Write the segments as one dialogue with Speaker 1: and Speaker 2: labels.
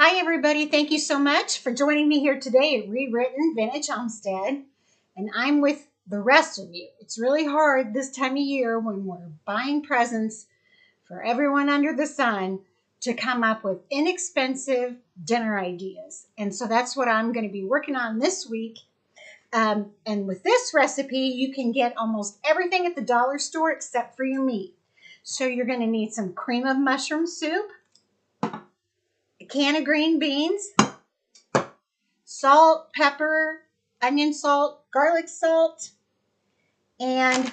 Speaker 1: Hi, everybody. Thank you so much for joining me here today at Re-Written Vintage Homestead. And I'm with the rest of you. It's really hard this time of year when we're buying presents for everyone under the sun to come up with inexpensive dinner ideas. And so that's what I'm going to be working on this week. And with this recipe, you can get almost everything at the dollar store except for your meat. So you're going to need some cream of mushroom soup, a can of green beans, salt, pepper, onion salt, garlic salt, and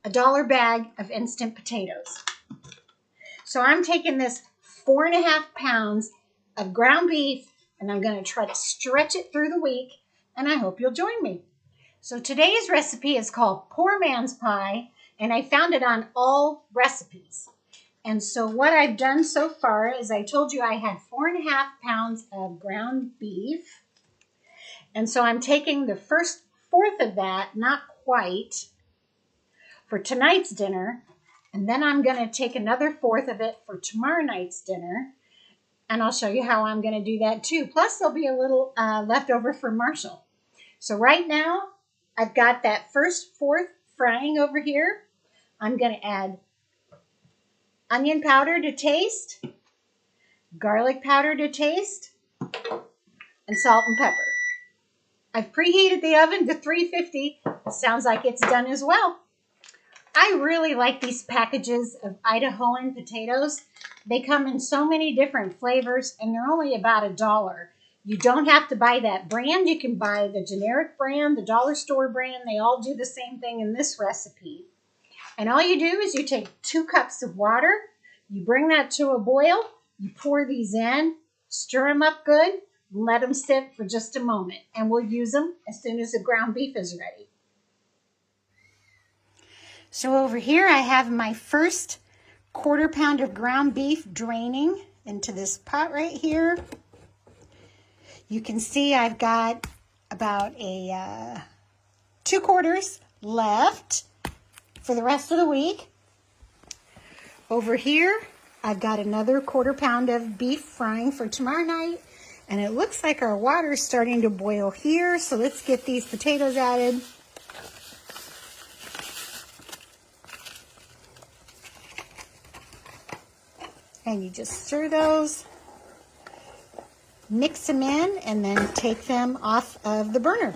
Speaker 1: a $1 bag of instant potatoes. So I'm taking this 4.5 pounds of ground beef and I'm going to try to stretch it through the week, and I hope you'll join me. So today's recipe is called Poor Man's Pie, and I found it on All Recipes. And so what I've done so far is I told you I had 4.5 pounds of ground beef. And so I'm taking the first fourth of that, not quite, for tonight's dinner. And then I'm going to take another fourth of it for tomorrow night's dinner. And I'll show you how I'm going to do that too. Plus there'll be a little left over for Marshall. So right now I've got that first fourth frying over here. I'm going to add onion powder to taste, garlic powder to taste, and salt and pepper. I've preheated the oven to 350. Sounds like it's done as well. I really like these packages of Idahoan potatoes. They come in so many different flavors, and they're only about $1. You don't have to buy that brand. You can buy the generic brand, the dollar store brand. They all do the same thing in this recipe. And all you do is you take 2 cups of water, you bring that to a boil, you pour these in, stir them up good, and let them sit for just a moment. And we'll use them as soon as the ground beef is ready. So over here I have my first 1/4 pound of ground beef draining into this pot right here. You can see I've got about a 2/4 left for the rest of the week. Over here, I've got another 1/4 pound of beef frying for tomorrow night. And it looks like our water is starting to boil here. So let's get these potatoes added. And you just stir those, mix them in, and then take them off of the burner.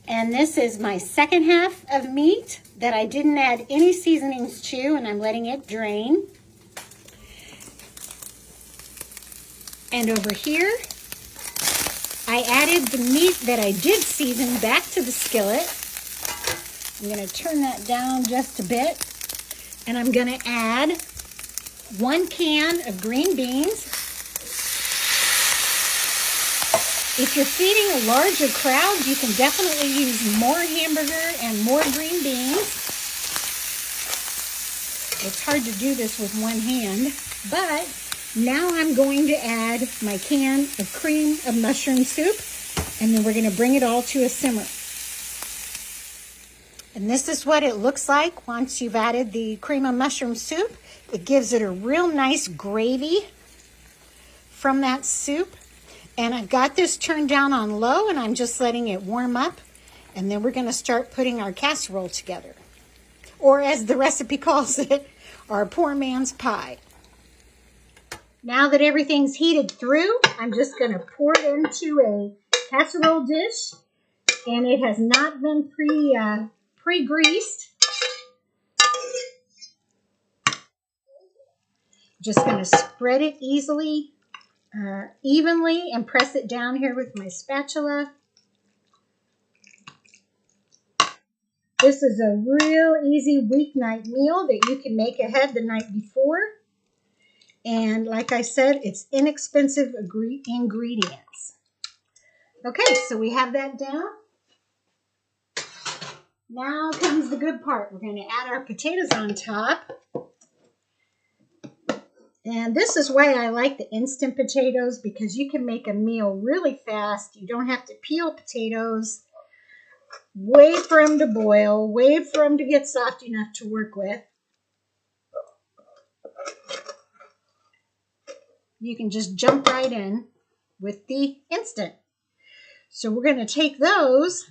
Speaker 1: And this is my second half of meat that I didn't add any seasonings to, and I'm letting it drain. And over here, I added the meat that I did season back to the skillet. I'm going to turn that down just a bit, and I'm going to add 1 can of green beans. If you're feeding a larger crowd, you can definitely use more hamburger and more green beans. It's hard to do this with one hand, but now I'm going to add my can of cream of mushroom soup, and then we're going to bring it all to a simmer. And this is what it looks like once you've added the cream of mushroom soup. It gives it a real nice gravy from that soup. And I've got this turned down on low, and I'm just letting it warm up. And then we're going to start putting our casserole together. Or as the recipe calls it, our poor man's pie. Now that everything's heated through, I'm just going to pour it into a casserole dish. And it has not been pre-greased. Just going to spread it evenly and press it down here with my spatula. This is a real easy weeknight meal that you can make ahead the night before. And like I said, it's inexpensive ingredients. Okay, so we have that down. Now comes the good part. We're going to add our potatoes on top. And this is why I like the instant potatoes, because you can make a meal really fast. You don't have to peel potatoes, wait for them to boil, wait for them to get soft enough to work with. you can just jump right in with the instant. So we're going to take those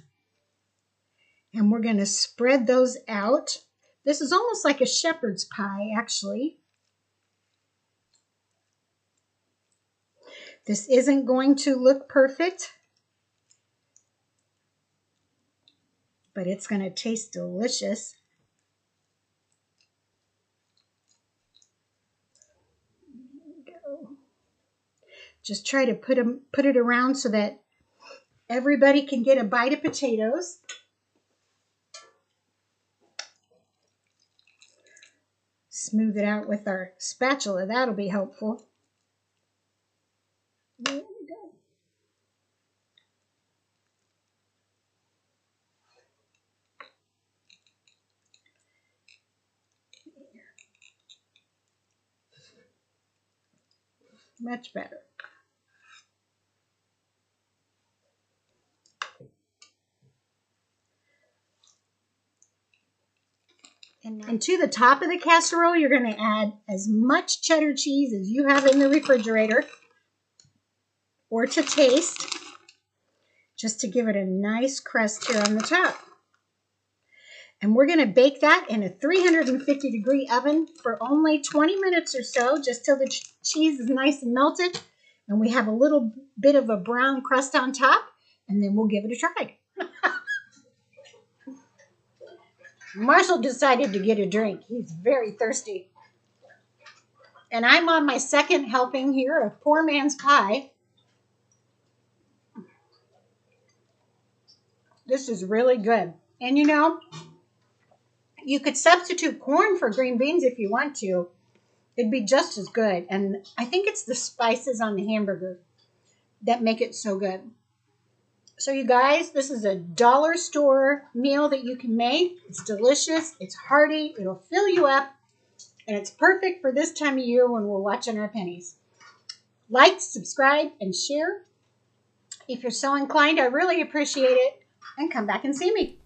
Speaker 1: and we're going to spread those out. This is almost like a shepherd's pie, actually. This isn't going to look perfect, but it's going to taste delicious. There we go. Just try to put it around so that everybody can get a bite of potatoes. Smooth it out with our spatula. That'll be helpful. There we go. Much better. And to the top of the casserole, you're going to add as much cheddar cheese as you have in the refrigerator or to taste, just to give it a nice crust here on the top. And we're going to bake that in a 350-degree oven for only 20 minutes or so, just till the cheese is nice and melted and we have a little bit of a brown crust on top, and then we'll give it a try. Marshall decided to get a drink. He's very thirsty. And I'm on my second helping here of poor man's pie. This is really good. And you know, you could substitute corn for green beans if you want to. It'd be just as good. And I think it's the spices on the hamburger that make it so good. So you guys, this is a dollar store meal that you can make. It's delicious. It's hearty. It'll fill you up. And it's perfect for this time of year when we're watching our pennies. Like, subscribe, and share. If you're so inclined, I really appreciate it. And come back and see me.